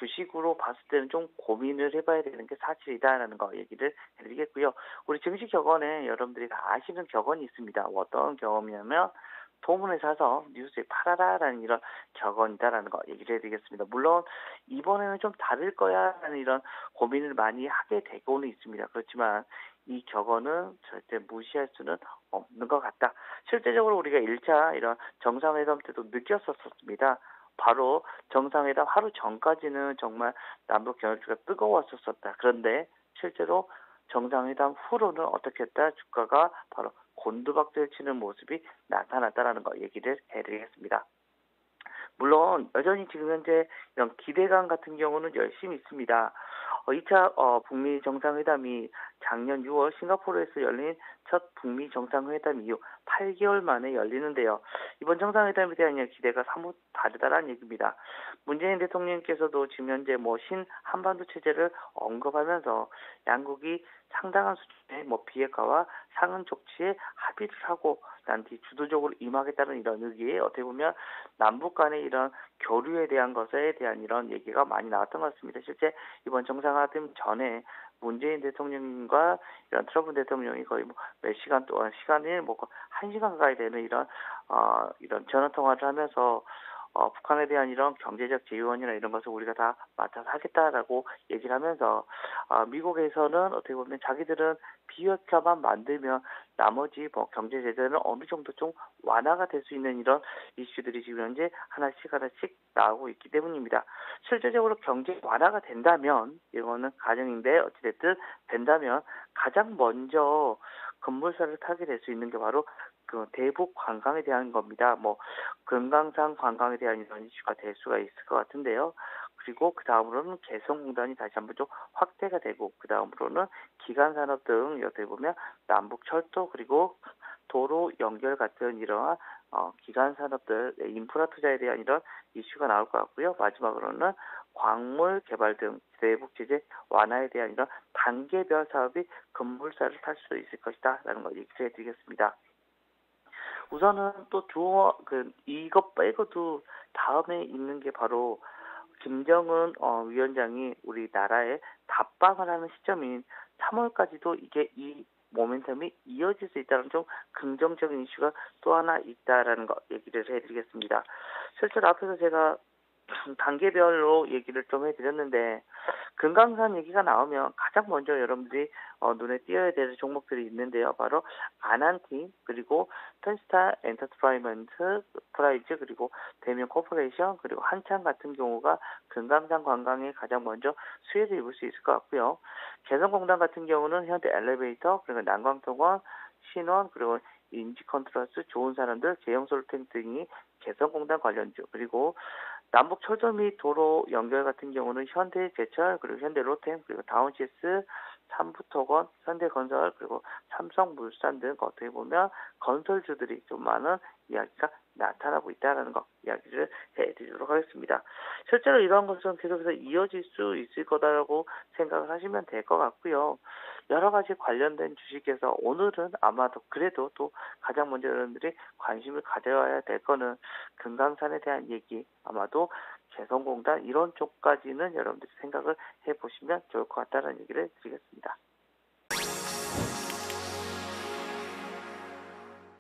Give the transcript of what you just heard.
주식으로 봤을 때는 좀 고민을 해봐야 되는 게 사실이다라는 거 얘기를 해드리겠고요. 우리 증시 격언에 여러분들이 다 아시는 격언이 있습니다. 어떤 경험이냐면 소문을 사서 뉴스에 팔아라라는 이런 격언이다라는 거 얘기를 해드리겠습니다. 물론 이번에는 좀 다를 거야라는 이런 고민을 많이 하게 되고는 있습니다. 그렇지만 이 격언은 절대 무시할 수는 없는 것 같다. 실제적으로 우리가 1차 이런 정상회담 때도 느꼈었습니다. 바로 정상회담 하루 전까지는 정말 남북 경협주가 뜨거웠었다. 그런데 실제로 정상회담 후로는 어떻게 했다? 주가가 바로 곤두박질 치는 모습이 나타났다라는 거 얘기를 해드리겠습니다. 물론 여전히 지금 현재 이런 기대감 같은 경우는 열심히 있습니다. 2차 북미 정상회담이 작년 6월 싱가포르에서 열린 첫 북미 정상회담 이후 8개월 만에 열리는데요. 이번 정상회담에 대한 기대가 사뭇 다르다는 얘기입니다. 문재인 대통령께서도 지금 현재 신 한반도 체제를 언급하면서 양국이 상당한 수준의 비핵화와 상응 조치에 합의를 하고 난 뒤 주도적으로 임하겠다는 이런 의기에 어떻게 보면 남북 간의 이런 교류에 대한 것에 대한 이런 얘기가 많이 나왔던 것 같습니다. 실제 이번 정상회담 전에 문재인 대통령과 이런 트럼프 대통령이 거의 몇 시간 동안 시간을 1시간 가까이 되는 이런 전화 통화를 하면서 북한에 대한 이런 경제적 제휴원이나 이런 것을 우리가 다 맡아서 하겠다라고 얘기를 하면서 미국에서는 어떻게 보면 자기들은 비핵화만 만들면 나머지 경제 제재는 어느 정도 좀 완화가 될 수 있는 이런 이슈들이 지금 현재 하나씩 나오고 있기 때문입니다. 실질적으로 경제 완화가 된다면 이거는 가정인데 어찌됐든 된다면 가장 먼저 급물살을 타게 될 수 있는 게 바로 그 대북 관광에 대한 겁니다. 금강산 관광에 대한 이런 이슈가 될 수가 있을 것 같은데요. 그리고 그 다음으로는 개성공단이 다시 한번 좀 확대가 되고 그 다음으로는 기간산업 등 어떻게 보면 남북 철도 그리고 도로 연결 같은 이러한 기간 산업들 인프라 투자에 대한 이런 이슈가 나올 것 같고요. 마지막으로는 광물 개발 등 대북 제재 완화에 대한 이런 단계별 사업이 급물살을 탈 수 있을 것이다라는 걸 얘기해 드리겠습니다. 우선은 또 이것 빼고도 다음에 있는 게 바로 김정은 위원장이 우리나라에 답방을 하는 시점인 3월까지도 이 모멘텀이 이어질 수 있다는 좀 긍정적인 이슈가 또 하나 있다라는 거 얘기를 해드리겠습니다. 실제로 앞에서 제가 단계별로 얘기를 좀 해드렸는데 금강산 얘기가 나오면 가장 먼저 여러분들이 눈에 띄어야 될 종목들이 있는데요. 바로 아난티 그리고 펜스타 엔터프라이먼트 프라이즈 그리고 대명 코퍼레이션 그리고 한창 같은 경우가 금강산 관광에 가장 먼저 수혜를 입을 수 있을 것 같고요. 개성공단 같은 경우는 현대 엘리베이터 그리고 난광통원 신원 그리고 인지 컨트라스 좋은 사람들 제형솔탱 등이 개성공단 관련주 그리고 남북 철도 및 도로 연결 같은 경우는 현대제철 그리고 현대로템 그리고 다운시스 삼부토건 현대건설 그리고 삼성물산 등 어떻게 보면 건설주들이 좀 많은 이야기가 나타나고 있다는 거 이야기를 해드리도록 하겠습니다. 실제로 이러한 것은 계속해서 이어질 수 있을 거다라고 생각을 하시면 될 것 같고요. 여러 가지 관련된 주식에서 오늘은 아마도 그래도 또 가장 먼저 여러분들이 관심을 가져야 될 거는 금강산에 대한 얘기 아마도 개성공단 이런 쪽까지는 여러분들이 생각을 해보시면 좋을 것 같다는 얘기를 드리겠습니다.